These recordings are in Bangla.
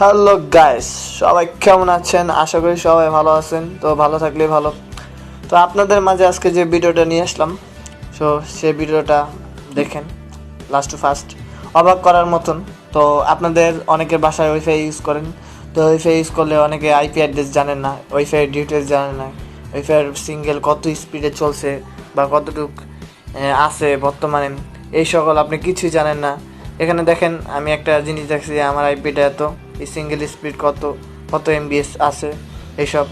হ্যালো গাইস, সবাই কেমন আছেন? আশা করি সবাই ভালো আছেন। তো ভালো থাকলে ভালো। তো আপনাদের মাঝে আজকে যে ভিডিওটা নিয়ে আসলাম, সেই ভিডিওটা দেখেন লাস্ট টু ফার্স্ট, অবাক করার মতন। তো আপনাদের অনেকের বাসায় ওয়াইফাই ইউজ করেন, তো ওয়াইফাই ইউজ করলে অনেকে আইপি অ্যাড্রেস জানেন না, ওয়াইফাইয়ের ডিটেলস জানেন না, ওয়াইফাইয়ের সিঙ্গেল কত স্পিডে চলছে বা কতটুক আছে বর্তমানে, এই সকল আপনি কিছুই জানেন না। এখানে দেখেন, আমি একটা জিনিস দেখছি, আমার আইপিটা এত, এই সিঙ্গেল স্পিড কত কত এমবিএস আছে এইসব।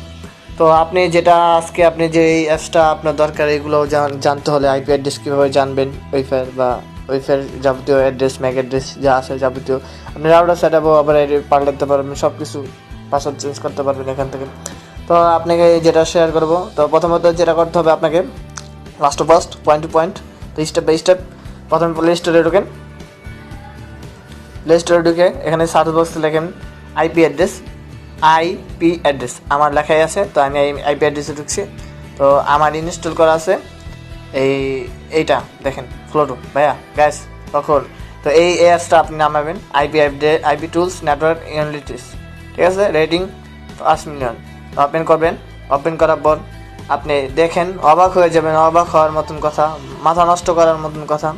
তো আপনি যেটা আজকে আপনি যে এই অ্যাপসটা আপনার দরকার, এগুলো জানতে হলে আইপি অ্যাড্রেস কীভাবে জানবেন, ওয়াইফাই বা ওয়াইফাইয়ের যাবতীয় অ্যাড্রেস, ম্যাক অ্যাড্রেস যা আছে যাবতীয়, আপনি রাউটার সেট আপও আবার পাল্টাতে পারবেন, সব কিছু পাসওয়ার্ড চেঞ্জ করতে পারবেন এখান থেকে। তো আপনাকে যেটা শেয়ার করব, তো প্রথমত যেটা করতে হবে আপনাকে, last to first, point to point, তো স্টেপ বাই স্টেপ। প্রথমে প্লে স্টোরে ঢোকেন, প্লে স্টোরে ঢুকে এখানে সার্চ বক্সে লেখেন আইপি অ্যাড্রেস, আমার লেখাই আছে, তো আমি আইপি অ্যাড্রেসে ঢুকছি। তো আমার ইনস্টল করা আছে এইটা দেখেন, ফ্লোটো ভাইয়া গ্যাস তখন। তো এই অ্যাপসটা আপনি নামাবেন, আইপি টুলস নেটওয়ার্ক অ্যানালিটিক্স, ঠিক আছে, রেটিং 5 মিলিয়ন। ওপেন করবেন, ওপেন করার পর আপনি দেখেন, অবাক হয়ে যাবেন, অবাক হওয়ার মতন কথা, মাথা নষ্ট করার মতন কথা,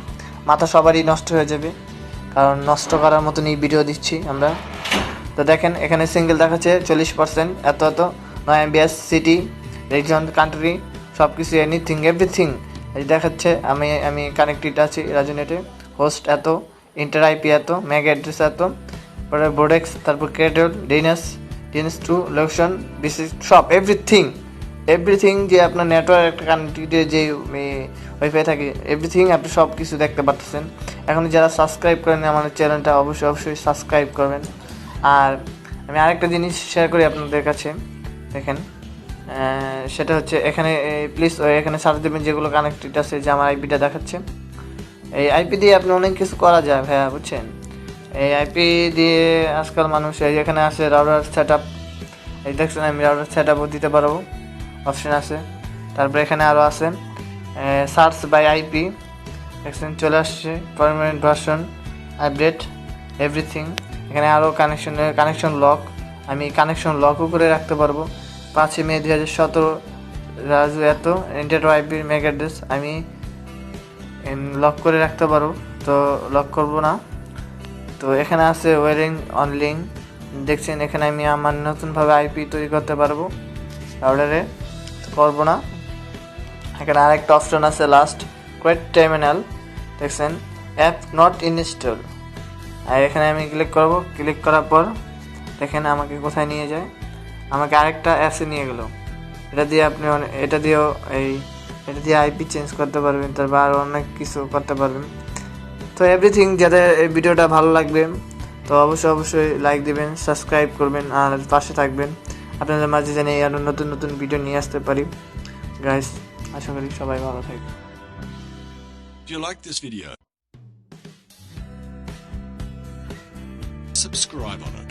মাথা সবারই নষ্ট হয়ে যাবে, কারণ নষ্ট করার মতনই ভিডিও দিচ্ছি আমরা। তো দেখেন, এখানে সিঙ্গেল দেখাচ্ছে 40%, এত 9 MBs, সিটি, রিজন, কান্ট্রি, সব কিছু, এনিথিং এভরিথিং দেখাচ্ছে। আমি কানেক্টেড আছি রাজুনেটে, হোস্ট এত, ইন্টার আইপি এত, ম্যাক অ্যাড্রেস এত, পরে বোর্ডেক্স, তারপর ক্রেডল, ডিএনএস 2, লোকেশন, বিসিস, সব এভরিথিং যে আপনার নেটওয়ার্ক একটা কানেক্টেড যে ওয়াইফাই থাকে, এভরিথিং আপনি সব কিছু দেখতে পাচ্ছেন। এখন যারা সাবস্ক্রাইব করেন আমাদের চ্যানেলটা, অবশ্যই সাবস্ক্রাইব করবেন। আর আমি আরেকটা জিনিস শেয়ার করি আপনাদের কাছে, দেখেন, সেটা হচ্ছে এখানে প্লিজ এখানে সার্চ দেবেন যেগুলো কানেক্টেড আছে, যে আমার আইপিটা দেখাচ্ছে। এই আইপি দিয়ে আপনি অনেক কিছু করা যায় ভাইয়া, বুঝছেন। এই আইপি দিয়ে আজকাল মানুষ, এখানে আছে রাউটার সেট আপ, এই দেখছেন, আমি রাউটার সেট আপও দিতে পারবো, অপশন আছে। তারপরে এখানে আরও আছে সার্চ বাই আইপি, দেখছেন চলে আসছে, পারমানেন্ট ভার্সন, আপডেট, এভরিথিং। এখানে আরও কানেকশন লক, আমি কানেকশন লকও করে রাখতে পারবো। 5 মে 2017, রাজু এত, ইন্টার আইপির ম্যাক অ্যাড্রেস আমি লক করে রাখতে পারবো, তো লক করব না। তো এখানে আছে ওয়ারিং অন লিঙ্ক, দেখছেন, এখানে আমি আমার নতুনভাবে আইপি তৈরি করতে পারবো, রাউটারে করবো না। এখানে আরেকটা অপশন আছে লাস্ট, কোয়েট টার্মিনাল, দেখছেন, অ্যাপ নট ইনস্টল, আর এখানে আমি ক্লিক করব। ক্লিক করার পর দেখেন আমাকে কোথায় নিয়ে যায়, আমাকে আরেকটা অ্যাপসে নিয়ে গেল। এটা দিয়ে আপনি এটা দিয়ে আইপি চেঞ্জ করতে পারবেন, তারপর আরও অনেক কিছু করতে পারবেন। তো এভরিথিং, যাদের এই ভিডিওটা ভালো লাগবে তো অবশ্যই লাইক দিবেন, সাবস্ক্রাইব করবেন, আর পাশে থাকবেন। আপনাদের মাঝে জানি আরও নতুন ভিডিও নিয়ে আসতে পারি গাইস। আশা করি সবাই ভালো থাকবে। If you like this video, subscribe on it.